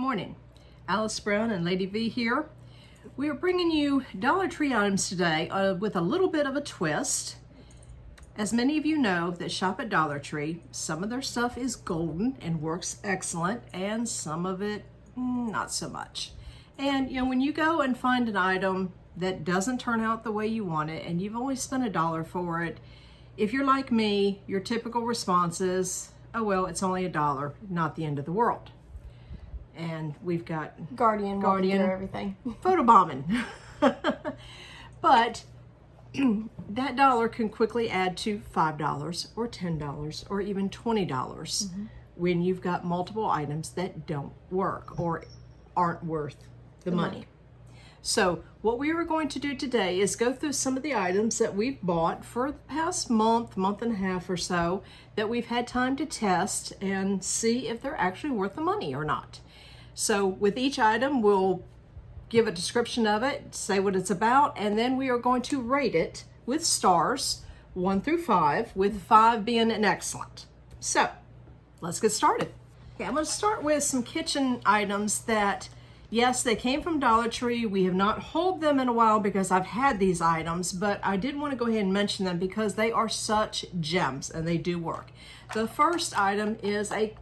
morning. Alice Brown and Lady V here. We are bringing you Dollar Tree items today with a little bit of a twist. As many of you know that shop at Dollar Tree, some of their stuff is golden and works excellent, and some of it not so much. And you know, when you go and find an item that doesn't turn out the way you want it and you've only spent $1 for it, if you're like me, your typical response is, oh well, it's only $1, not the end of the world. And we've got Guardian everything. Photobombing. But that dollar can quickly add to $5 or $10 or even $20 when you've got multiple items that don't work or aren't worth the money. So what we are going to do today is go through some of the items that we've bought for the past month and a half or so that we've had time to test and see if they're actually worth the money or not. So with each item, we'll give a description of it, say what it's about, and then we are going to rate it with stars, 1 through 5, with 5 being an excellent. So let's get started. Okay, I'm going to start with some kitchen items that, yes, they came from Dollar Tree. We have not hauled them in a while because I've had these items, but I did want to go ahead and mention them because they are such gems and they do work. The first item is a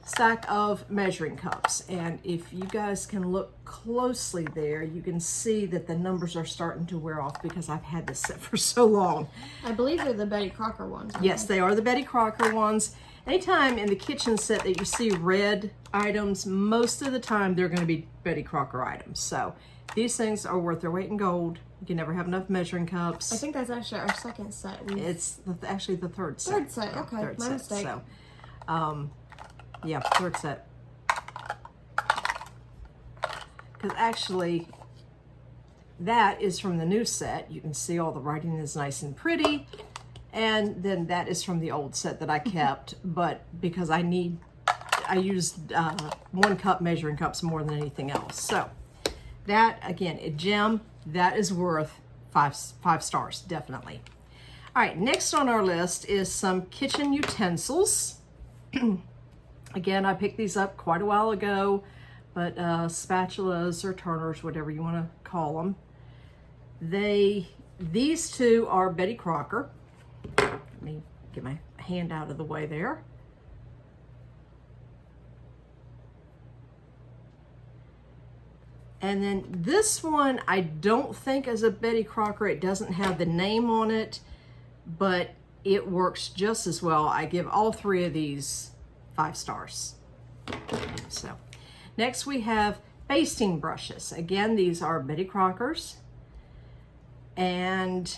stack of measuring cups, and if you guys can look closely there, you can see that the numbers are starting to wear off because I've had this set for so long. I believe they're the Betty Crocker ones. Yes, they are the Betty Crocker ones. Anytime in the kitchen set that you see red items, most of the time they're going to be Betty Crocker items. So these things are worth their weight in gold. You can never have enough measuring cups. I think that's actually our second set. It's actually the third set. Third set, okay, third my set. mistake. So, yeah, third set. Because actually, that is from the new set. You can see all the writing is nice and pretty. And then that is from the old set that I kept, but because I used 1 cup measuring cups more than anything else. So that, again, a gem, that is worth five stars, definitely. All right, next on our list is some kitchen utensils. Again, I picked these up quite a while ago, but spatulas or turners, whatever you want to call them. These two are Betty Crocker. Let me get my hand out of the way there. And then this one, I don't think is a Betty Crocker. It doesn't have the name on it, but it works just as well. I give all 3 of these 5 stars. So next we have Basting Brushes. Again, these are Betty Crockers. And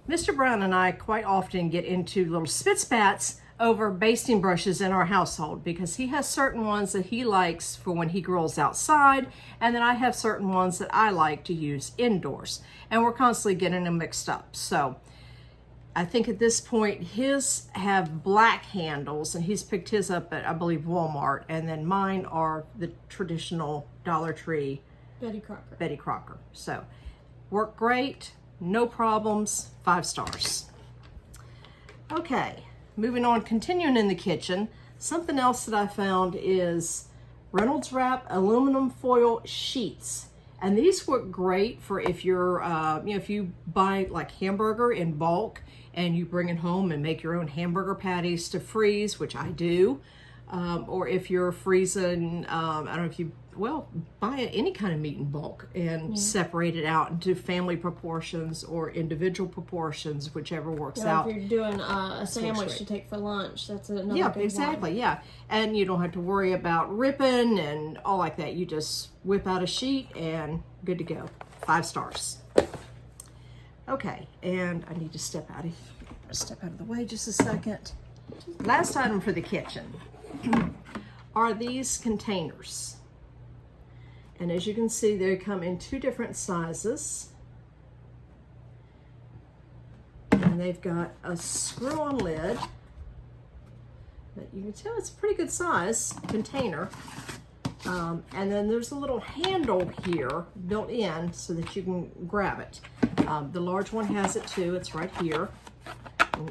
Mr. Brown and I quite often get into little spit spats over basting brushes in our household because he has certain ones that he likes for when he grills outside, and then I have certain ones that I like to use indoors, and we're constantly getting them mixed up. So I think at this point his have black handles, and he's picked his up at, I believe, Walmart, and then mine are the traditional Dollar Tree Betty Crocker. So work great, no problems, 5 stars. Okay, moving on, continuing in the kitchen, something else that I found is Reynolds Wrap aluminum foil sheets. And these work great for if you're, if you buy like hamburger in bulk and you bring it home and make your own hamburger patties to freeze, which I do, or if you're freezing, I don't know if you, buy any kind of meat in bulk and separate it out into family proportions or individual proportions, whichever works out. If you're doing a sandwich to take for lunch, that's another good one. Exactly, yeah. And you don't have to worry about ripping and all like that. You just whip out a sheet and good to go. 5 stars. Okay, and I need to step out of the way just a second. Last item for the kitchen are these containers. And as you can see, they come in 2 different sizes. And they've got a screw-on lid. But you can tell it's a pretty good size container. And then there's a little handle here built in so that you can grab it. The large one has it too, it's right here.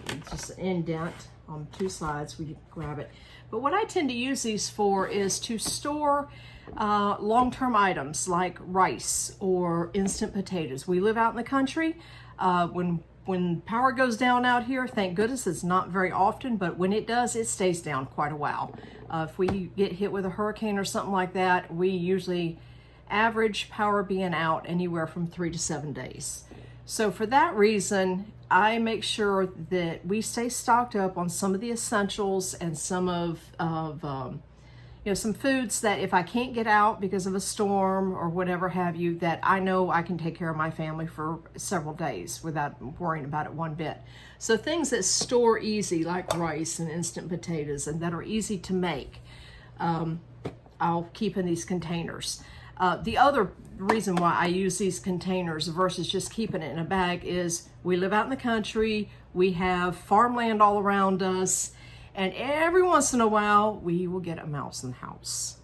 It's just an indent on 2 sides. We grab it. But what I tend to use these for is to store long-term items like rice or instant potatoes. We live out in the country. When power goes down out here, thank goodness it's not very often, but when it does, it stays down quite a while. If we get hit with a hurricane or something like that, we usually average power being out anywhere from 3 to 7 days. So for that reason, I make sure that we stay stocked up on some of the essentials and some of some foods that if I can't get out because of a storm or whatever have you, that I know I can take care of my family for several days without worrying about it one bit. So things that store easy, like rice and instant potatoes, and that are easy to make, I'll keep in these containers. The other reason why I use these containers versus just keeping it in a bag is we live out in the country, we have farmland all around us, and every once in a while, we will get a mouse in the house.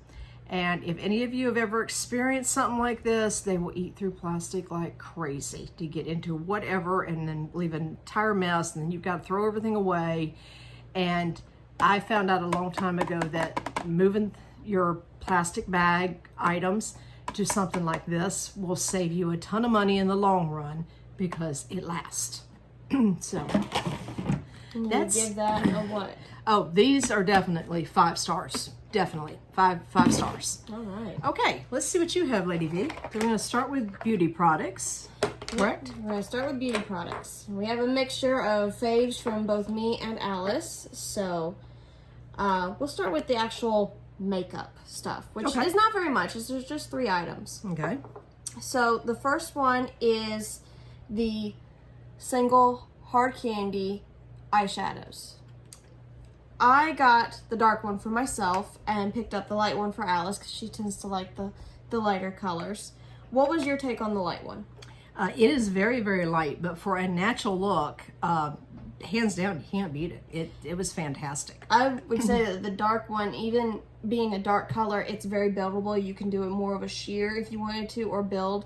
And if any of you have ever experienced something like this, they will eat through plastic like crazy to get into whatever and then leave an entire mess, and then you've got to throw everything away. And I found out a long time ago that moving your plastic bag items to something like this will save you a ton of money in the long run because it lasts. So that's... give that a what? Oh, these are definitely 5 stars. Definitely. Five stars. All right. Okay, let's see what you have, Lady V. So we're going to start with beauty products, correct? We're going to start with beauty products. We have a mixture of faves from both me and Alice. So we'll start with the actual makeup stuff, which is not very much. There's just 3 items. Okay. So the first one is the single hard candy eyeshadows. I got the dark one for myself and picked up the light one for Alice because she tends to like the lighter colors. What was your take on the light one? It is very, very light, but for a natural look, hands down, you can't beat it. It was fantastic. I would say that the dark one, even being a dark color, it's very buildable. You can do it more of a sheer if you wanted to, or build.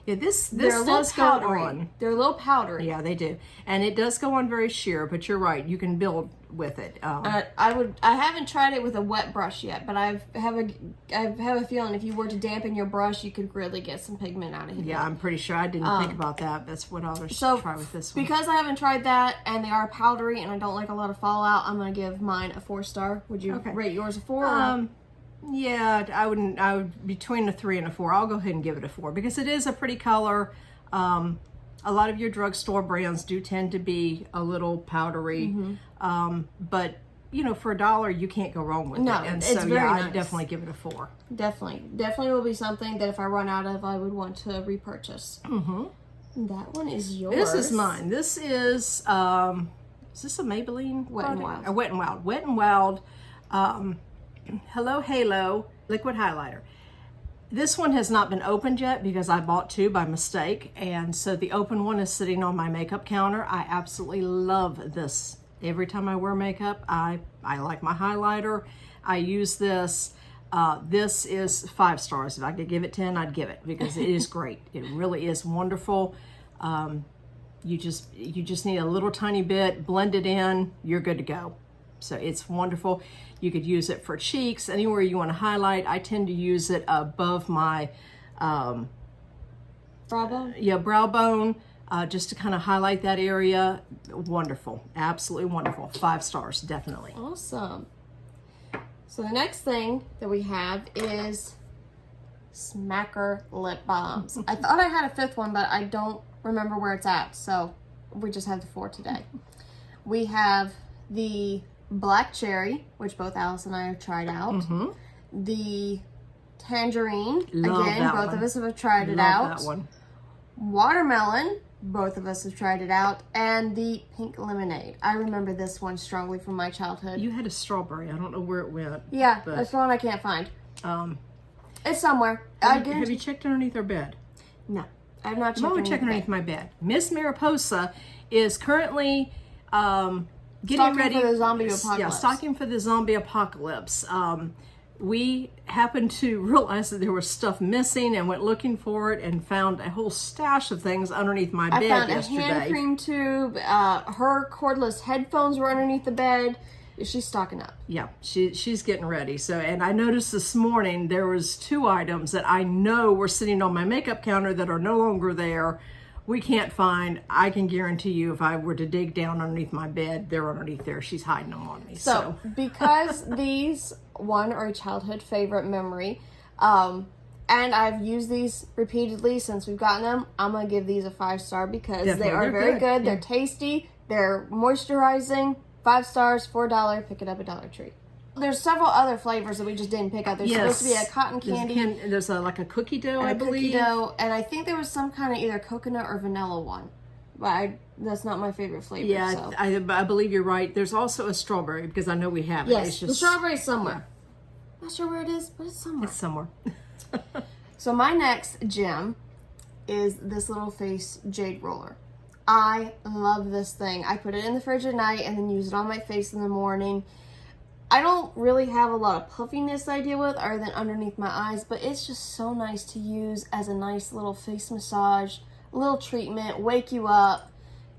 Yeah, this does go on. They're a little powdery. Yeah, they do, and it does go on very sheer. But you're right, you can build with it. I haven't tried it with a wet brush yet, but I have a feeling if you were to dampen your brush, you could really get some pigment out of it. Yeah, I'm pretty sure. I didn't think about that. That's what I'll try with this one. Because I haven't tried that, and they are powdery, and I don't like a lot of fallout, I'm gonna give mine a 4 star. Would you rate yours a 4? Yeah, I would between a 3 and a 4. I'll go ahead and give it a 4 because it is a pretty color. A lot of your drugstore brands do tend to be a little powdery, but you know, for $1 you can't go wrong with it. And it's so very nice. I'd definitely give it a 4. Definitely will be something that if I run out of, I would want to repurchase. That one is yours. This is mine. This is this a Maybelline? Wet n Wild. A Wet n Wild. Wet n Wild. Hello Halo liquid highlighter. This one has not been opened yet because I bought 2 by mistake, and so the open one is sitting on my makeup counter. I absolutely love this. Every time I wear makeup, I like my highlighter. I use this. This is 5 stars. If I could give it 10, I'd give it because it is great. It really is wonderful. You just need a little tiny bit, blend it in, you're good to go. So it's wonderful. You could use it for cheeks, anywhere you want to highlight. I tend to use it above my brow bone. Yeah, brow bone, just to kind of highlight that area. Wonderful, absolutely wonderful. 5 stars, definitely. Awesome. So the next thing that we have is Smacker Lip Balms. I thought I had a 5th one, but I don't remember where it's at, so we just have the 4 today. We have the Black Cherry, which both Alice and I have tried out. The Tangerine, Love again, that both one. of us have tried it Love out. that one. Watermelon, both of us have tried it out. And the Pink Lemonade. I remember this one strongly from my childhood. You had a strawberry. I don't know where it went. Yeah, but, that's the one I can't find. It's somewhere. Have you checked underneath our bed? No, I have not checked. I'm going to check underneath my bed. Miss Mariposa is currently getting stocking ready for the zombie apocalypse. Yeah, stocking for the zombie apocalypse. we happened to realize that there was stuff missing and went looking for it and found a whole stash of things underneath my bed yesterday. I found a hand cream tube. Her cordless headphones were underneath the bed. She's stocking up. Yeah, she's getting ready. So, and I noticed this morning there was 2 items that I know were sitting on my makeup counter that are no longer there. We can't find. I can guarantee you if I were to dig down underneath my bed, they're underneath there. She's hiding them on me. So because these, one, are a childhood favorite memory, and I've used these repeatedly since we've gotten them, I'm going to give these a 5-star because Definitely. they are very good. They're tasty. They're moisturizing. 5 stars, $4. Pick it up at Dollar Tree. There's several other flavors that we just didn't pick out. There's supposed to be a cotton candy. There's like a cookie dough, I believe. Cookie dough, and I think there was some kind of either coconut or vanilla one. But that's not my favorite flavor. Yeah, so. I believe you're right. There's also a strawberry because I know we have it. Yes, it's just, the strawberry's somewhere. Not sure where it is, but it's somewhere. It's somewhere. So my next gem is this little face Jade roller. I love this thing. I put it in the fridge at night and then use it on my face in the morning. I don't really have a lot of puffiness I deal with other than underneath my eyes, but it's just so nice to use as a nice little face massage, a little treatment, wake you up,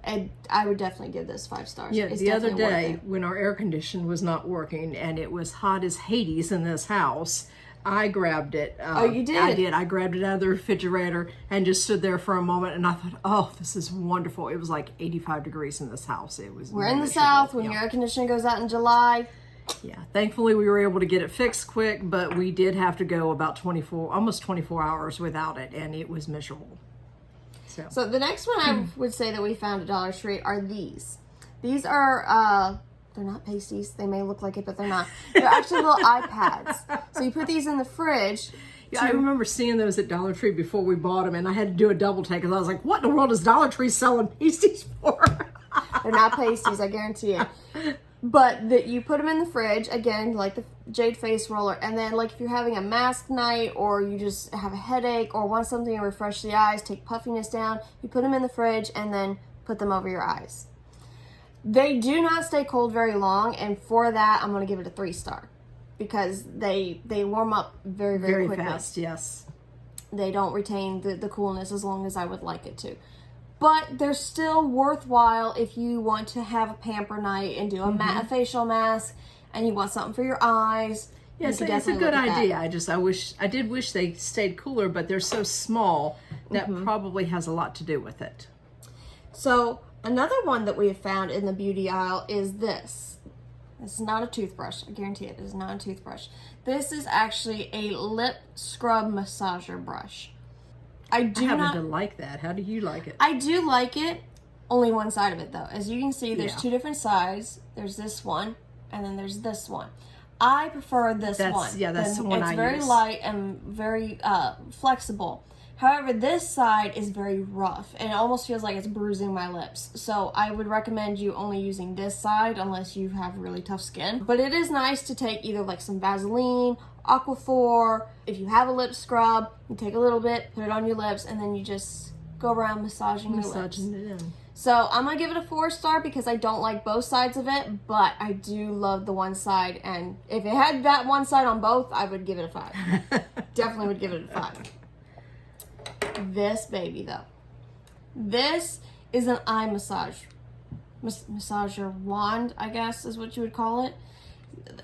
and I would definitely give this 5 stars. Yeah, it's the other definitely day worth it. when our air condition was not working and it was hot as Hades in this house, I grabbed it. Oh, you did? I did. I grabbed it out of the refrigerator and just stood there for a moment and I thought, oh, this is wonderful. It was like 85 degrees in this house. It was We're in the miserable. South when Yeah. your air conditioner goes out in July. Yeah, thankfully we were able to get it fixed quick, but we did have to go about almost 24 hours without it, and it was miserable. So the next one I would say that we found at Dollar Tree are these. These are, they're not pasties. They may look like it, but they're not. They're actually little iPads. So you put these in the fridge. Yeah, I remember seeing those at Dollar Tree before we bought them, and I had to do a double take because I was like, what in the world is Dollar Tree selling pasties for? They're not pasties, I guarantee it. But that you put them in the fridge, again, like the Jade face roller, and then like if you're having a mask night or you just have a headache or want something to refresh the eyes, take puffiness down, you put them in the fridge and then put them over your eyes. They do not stay cold very long, and for that, I'm going to give it a 3-star because they warm up very, very quickly. Fast, yes. They don't retain the coolness as long as I would like it to. But they're still worthwhile if you want to have a pamper night and do a facial mask and you want something for your eyes. Yes, it's a good idea. I did wish they stayed cooler, but they're so small that probably has a lot to do with it. So another one that we have found in the beauty aisle is this. This is not a toothbrush. I guarantee it is not a toothbrush. This is actually a lip scrub massager brush. I happen to like that. How do you like it? I do like it. Only one side of it though. As you can see, there's 2 different sides. There's this one, and then there's this one. I prefer this one. Yeah, that's the one I use. It's very light and very flexible. However, this side is very rough, and it almost feels like it's bruising my lips. So I would recommend you only using this side unless you have really tough skin. But it is nice to take either like some Vaseline, Aquaphor. If you have a lip scrub, you take a little bit, put it on your lips, and then you just go around massaging your lips. It in. So I'm going to give it a 4-star because I don't like both sides of it, but I do love the one side. And if it had that one side on both, I would give it a 5. Definitely would give it a 5. This baby though. This is an eye massager wand, I guess is what you would call it.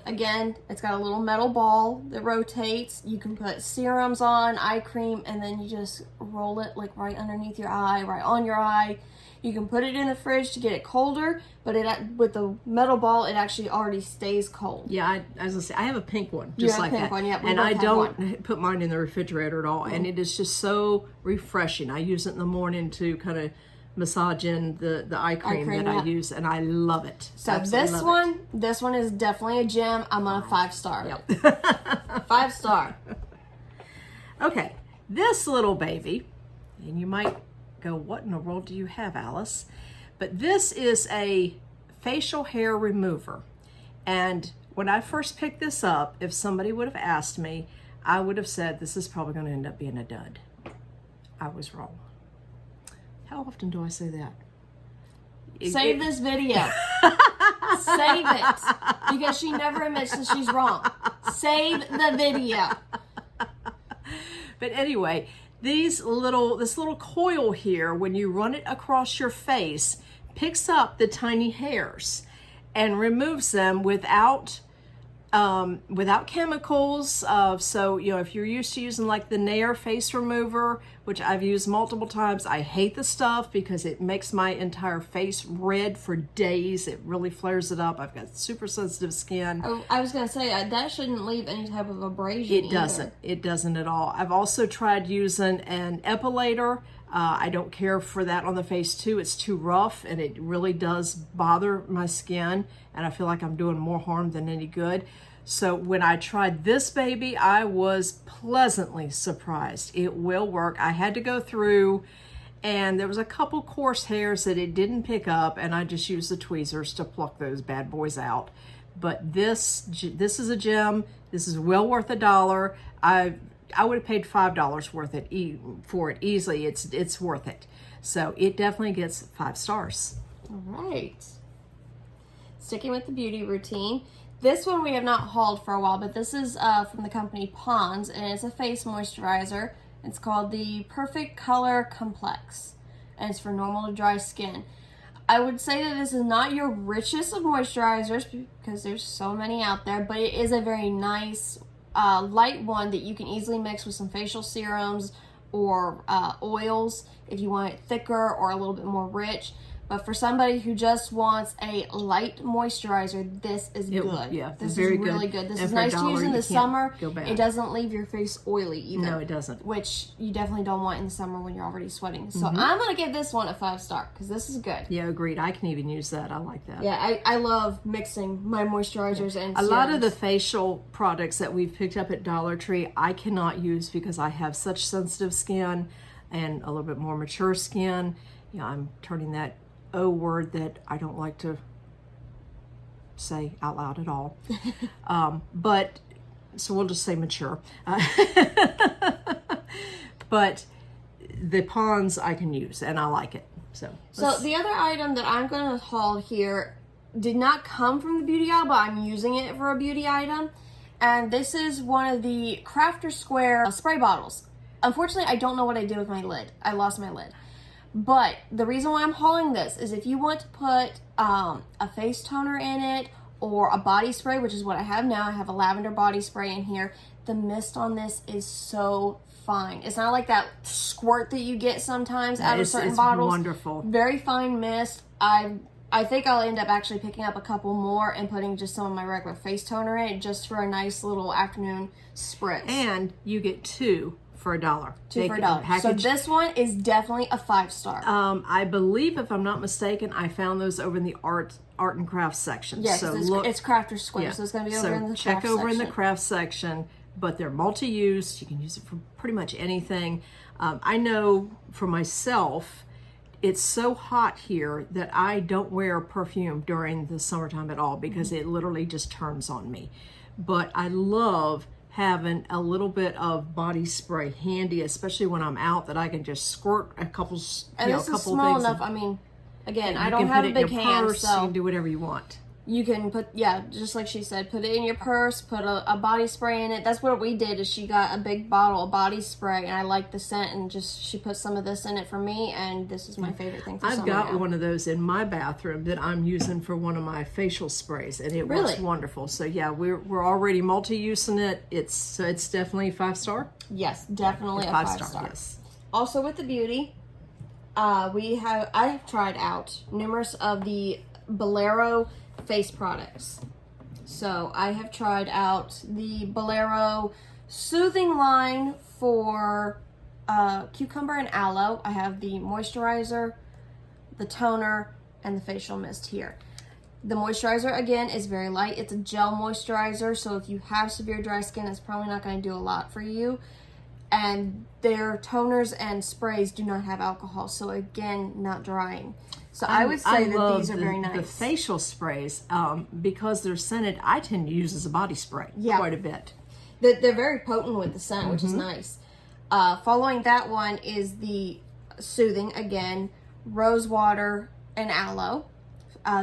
Again, it's got a little metal ball that rotates. You can put serums on, eye cream, and then you just roll it like right underneath your eye, right on your eye. You can put it in the fridge to get it colder, but with the metal ball, it actually already stays cold. Yeah, I was gonna say I have a pink one, just like that. You have a pink one, yeah. And I don't put mine in the refrigerator at all, and it is just so refreshing. I use it in the morning to kind of massage in the eye cream that I use, and I love it. So this one is definitely a gem. I'm on a 5-star. Yep. 5-star. Okay, this little baby, and you might go, what in the world do you have, Alice? But this is a facial hair remover. And when I first picked this up, if somebody would have asked me, I would have said, this is probably going to end up being a dud. I was wrong. How often do I say that? Save this video. Save it. Because she never admits that she's wrong. Save the video. But anyway, this little coil here, when you run it across your face, picks up the tiny hairs and removes them without chemicals. So, you know, if you're used to using like the Nair face remover, which I've used multiple times, I hate the stuff because it makes my entire face red for days. It really flares it up. I've got super sensitive skin. Oh, I was going to say, that shouldn't leave any type of abrasion. It doesn't. It doesn't at all. I've also tried using an epilator. I don't care for that on the face too. It's too rough and it really does bother my skin, and I feel like I'm doing more harm than any good. So when I tried this baby, I was pleasantly surprised. It will work. I had to go through, and there was a couple coarse hairs that it didn't pick up, and I just used the tweezers to pluck those bad boys out. But this is a gem. This is well worth $1. I would have paid $5 worth it for it easily. It's worth it. So it definitely gets 5 stars. All right. Sticking with the beauty routine. This one we have not hauled for a while, but this is from the company Pond's, and it's a face moisturizer. It's called the Perfect Color Complex, and it's for normal to dry skin. I would say that this is not your richest of moisturizers because there's so many out there, but it is a very nice light one that you can easily mix with some facial serums or oils if you want it thicker or a little bit more rich. But for somebody who just wants a light moisturizer, this is good. Yeah, this very is really good. good. This And is for a nice to use dollar, in the you can't summer. go bad. It doesn't leave your face oily either. No, it doesn't. Which you definitely don't want in the summer when you're already sweating. So Mm-hmm. I'm going to give this one a 5-star because this is good. Yeah, agreed. I can even use that. I like that. Yeah, I love mixing my moisturizers and A lot of serums. the facial products that we've picked up at Dollar Tree, I cannot use because I have such sensitive skin and a little bit more mature skin. You know, I'm turning that O word that I don't like to say out loud at all. But, so we'll just say mature. But the Pond's I can use and I like it. So the other item that I'm going to haul here did not come from the beauty aisle, but I'm using it for a beauty item. And this is one of the Crafter Square spray bottles. Unfortunately, I don't know what I did with my lid. I lost my lid. But the reason why I'm hauling this is if you want to put a face toner in it or a body spray, which is what I have now. I have a lavender body spray in here. The mist on this is so fine. It's not like that squirt that you get sometimes out of certain bottles. It's wonderful. Very fine mist. I think I'll end up actually picking up a couple more and putting just some of my regular face toner in it just for a nice little afternoon spritz. And you get 2 for $1. 2 for $1. So this one is definitely a 5-star. I believe, if I'm not mistaken, I found those over in the art and craft section. Yes, so it's Crafter Square, yeah. so it's going to be over in the craft section. Check over in the craft section, but they're multi-use. You can use it for pretty much anything. I know for myself, it's so hot here that I don't wear perfume during the summertime at all because it literally just turns on me. But I love having a little bit of body spray handy, especially when I'm out, that I can just squirt a couple, and this is small things. enough. I mean, again, I You don't can have put a it big in your hand, purse, so you can do whatever you want. you can put, yeah, just like she said, put it in your purse, put a body spray in it. That's what we did, is she got a big bottle of body spray, and I liked the scent, and just she put some of this in it for me, and this is my favorite thing for I've summer got now. one of those in my bathroom that I'm using for one of my facial sprays, and it works Really? wonderful. So yeah, we're already multi-using it. It's definitely 5-star. Yes, definitely a 5-star. Yes. Also with the beauty, I have tried out numerous of the Bolero face products. So I have tried out the Bolero soothing line for cucumber and aloe. I have the moisturizer, the toner, and the facial mist here. The moisturizer, again, is very light. It's a gel moisturizer, so if you have severe dry skin, it's probably not going to do a lot for you. And their toners and sprays do not have alcohol, so again, not drying. So I would say that these are very nice. The facial sprays, because they're scented, I tend to use as a body spray quite a bit. They're very potent with the scent, which is nice. Following that one is the soothing, again, rose water and aloe.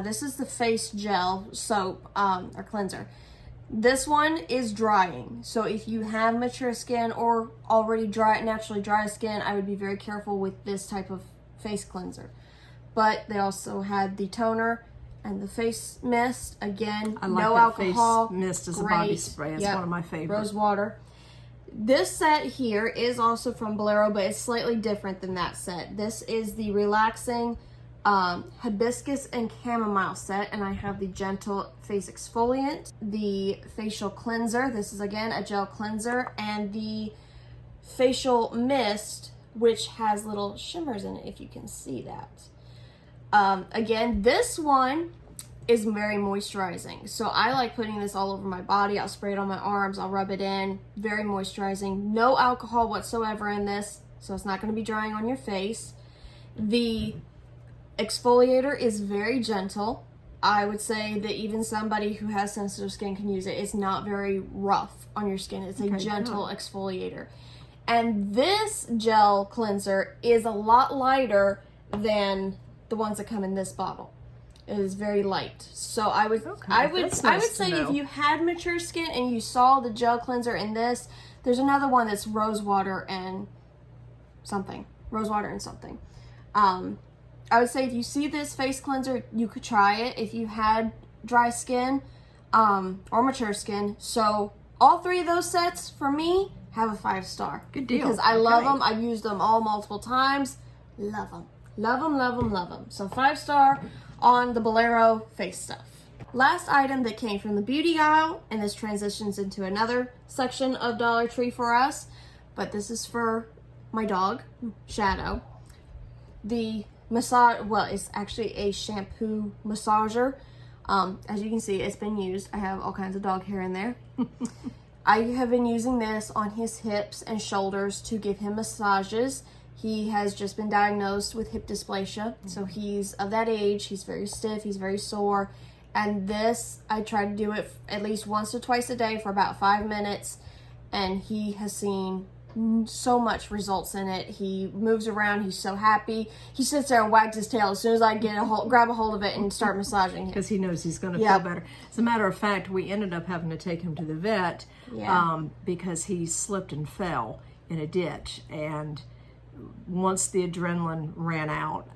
This is the face gel soap or cleanser. This one is drying, so if you have mature skin or already naturally dry skin, I would be very careful with this type of face cleanser. But they also had the toner and the face mist. Again, I like no that alcohol. face mist as a Great. body spray. It's one of my favorites. Rose water. This set here is also from Bolero, but it's slightly different than that set. This is the relaxing Hibiscus and Chamomile set, and I have the gentle face exfoliant, the facial cleanser. This is again a gel cleanser, and the facial mist, which has little shimmers in it, if you can see that. Again, this one is very moisturizing, so I like putting this all over my body. I'll spray it on my arms, I'll rub it in. Very moisturizing. No alcohol whatsoever in this, so it's not going to be drying on your face. The exfoliator is very gentle. I would say that even somebody who has sensitive skin can use it. It's not very rough on your skin. It's a gentle exfoliator. And this gel cleanser is a lot lighter than the ones that come in this bottle. It is very light. So I would say if you had mature skin and you saw the gel cleanser in this, there's another one that's rose water and something. I would say if you see this face cleanser, you could try it if you had dry skin or mature skin. So all three of those sets for me have a 5-star. Good deal. Because I love them. I've used them all multiple times. Love them. Love them, love them, love them. So 5-star on the Bolero face stuff. Last item that came from the beauty aisle, and this transitions into another section of Dollar Tree for us, but this is for my dog, Shadow. The it's actually a shampoo massager. As you can see, it's been used. I have all kinds of dog hair in there. I have been using this on his hips and shoulders to give him massages. He has just been diagnosed with hip dysplasia, so he's of that age. He's very stiff, he's very sore, and this, I try to do it at least once or twice a day for about 5 minutes, and he has seen so much results in it. He moves around, he's so happy. He sits there and wags his tail as soon as I grab a hold of it and start massaging him. Because he knows he's going to feel better. As a matter of fact, we ended up having to take him to the vet because he slipped and fell in a ditch, and once the adrenaline ran out,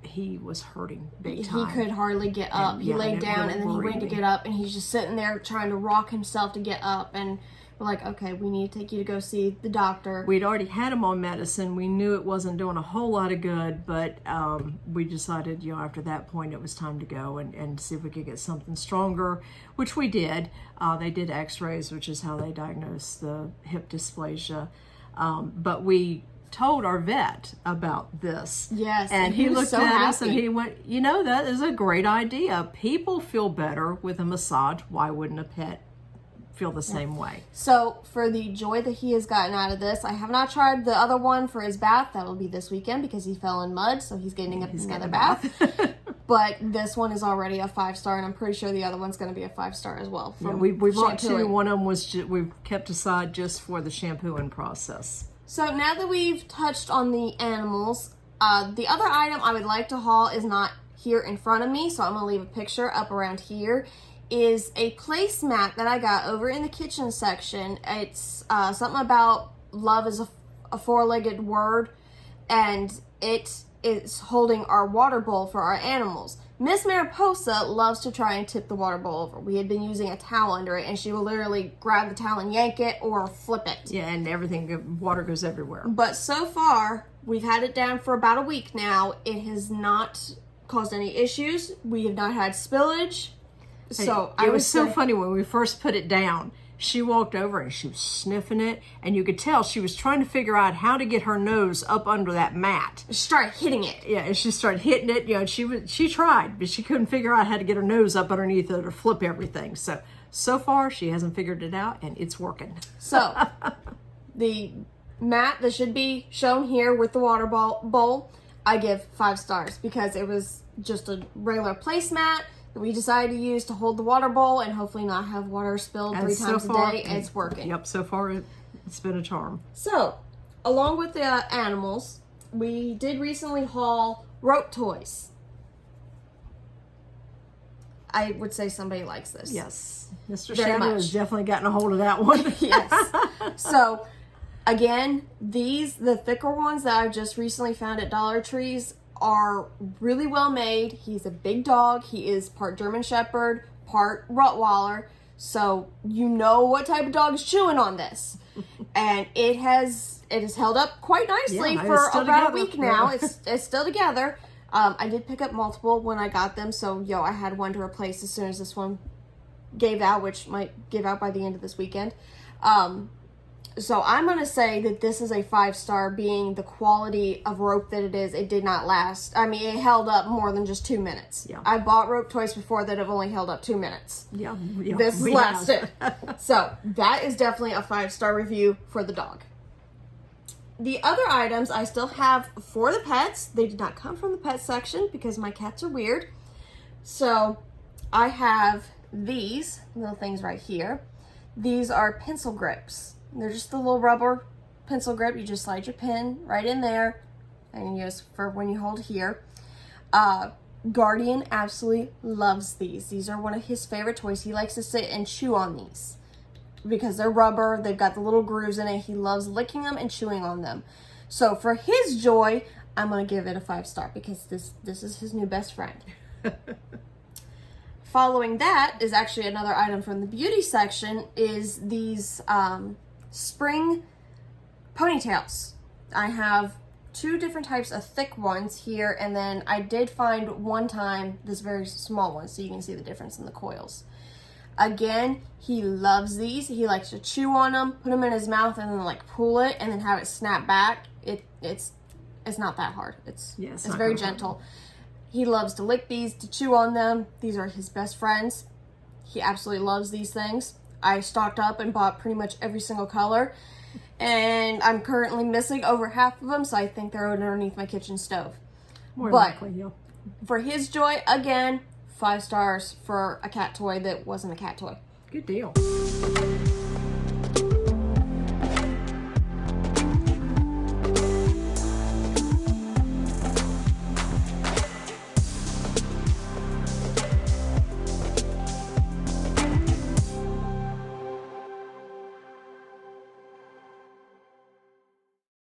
he was hurting big time. He could hardly get up. He laid down and then he went to get up, and he's just sitting there trying to rock himself to get up, and we're like, okay, we need to take you to go see the doctor. We'd already had him on medicine. We knew it wasn't doing a whole lot of good, but we decided, after that point, it was time to go and see if we could get something stronger, which we did. They did x-rays, which is how they diagnosed the hip dysplasia. But we told our vet about this. Yes, and he looked so at happy. us and he went, that is a great idea. People feel better with a massage. Why wouldn't a pet feel the same way? So for the joy that he has gotten out of this, I have not tried the other one for his bath. That will be this weekend because he fell in mud, so he's getting another bath. But this one is already a 5-star, and I'm pretty sure the other one's going to be a 5-star as well. We bought two. One of them was we've kept aside just for the shampooing process. So now that we've touched on the animals, the other item I would like to haul is not here in front of me, so I'm going to leave a picture up around here, is a placemat that I got over in the kitchen section. It's something about love is a four-legged word, and it is holding our water bowl for our animals. Miss Mariposa loves to try and tip the water bowl over. We had been using a towel under it, and she will literally grab the towel and yank it or flip it. Yeah, and everything, water goes everywhere. But so far, we've had it down for about a week now. It has not caused any issues. We have not had spillage. So it was so funny when we first put it down. She walked over and she was sniffing it, and you could tell she was trying to figure out how to get her nose up under that mat. She started hitting it. Yeah, and she started hitting it. And she tried, but she couldn't figure out how to get her nose up underneath it or flip everything. So far, she hasn't figured it out, and it's working. So, the mat that should be shown here with the water bowl, I give 5 stars because it was just a regular placemat that we decided to use to hold the water bowl and hopefully not have water spilled 3 times a day. It's working. Yep, so far it's been a charm. So, along with the animals, we did recently haul rope toys. I would say somebody likes this. Yes. Mr. Very Shadow much. has definitely gotten a hold of that one. Yes. So, again, the thicker ones that I've just recently found at Dollar Trees are really well made. He's a big dog. He is part German Shepherd, part Rottweiler. So you know what type of dog is chewing on this. And it has held up quite nicely for about a week now. It's still together. I did pick up multiple when I got them. So, I had one to replace as soon as this one gave out, which might give out by the end of this weekend. So I'm going to say that this is a 5-star, being the quality of rope that it is. It did not last. I mean, it held up more than just 2 minutes. Yeah. I bought rope toys before that have only held up 2 minutes. Yeah. This lasted. So that is definitely a 5-star review for the dog. The other items I still have for the pets. They did not come from the pet section because my cats are weird. So I have these little things right here. These are pencil grips. They're just the little rubber pencil grip. You just slide your pen right in there and use for when you hold here. Guardian absolutely loves these. These are one of his favorite toys. He likes to sit and chew on these because they're rubber. They've got the little grooves in it. He loves licking them and chewing on them. So for his joy, I'm going to give it a 5-star because this is his new best friend. Following that is actually another item from the beauty section, is these spring ponytails. I have 2 different types of thick ones here, and then I did find one time this very small one, so you can see the difference in the coils. Again, he loves these. He likes to chew on them, put them in his mouth, and then like pull it, and then have it snap back. It's not that hard. It's very gentle. He loves to lick these, to chew on them. These are his best friends. He absolutely loves these things. I stocked up and bought pretty much every single color. And I'm currently missing over half of them, so I think they're underneath my kitchen stove. More likely, yeah. For his joy, again, 5 stars for a cat toy that wasn't a cat toy. Good deal.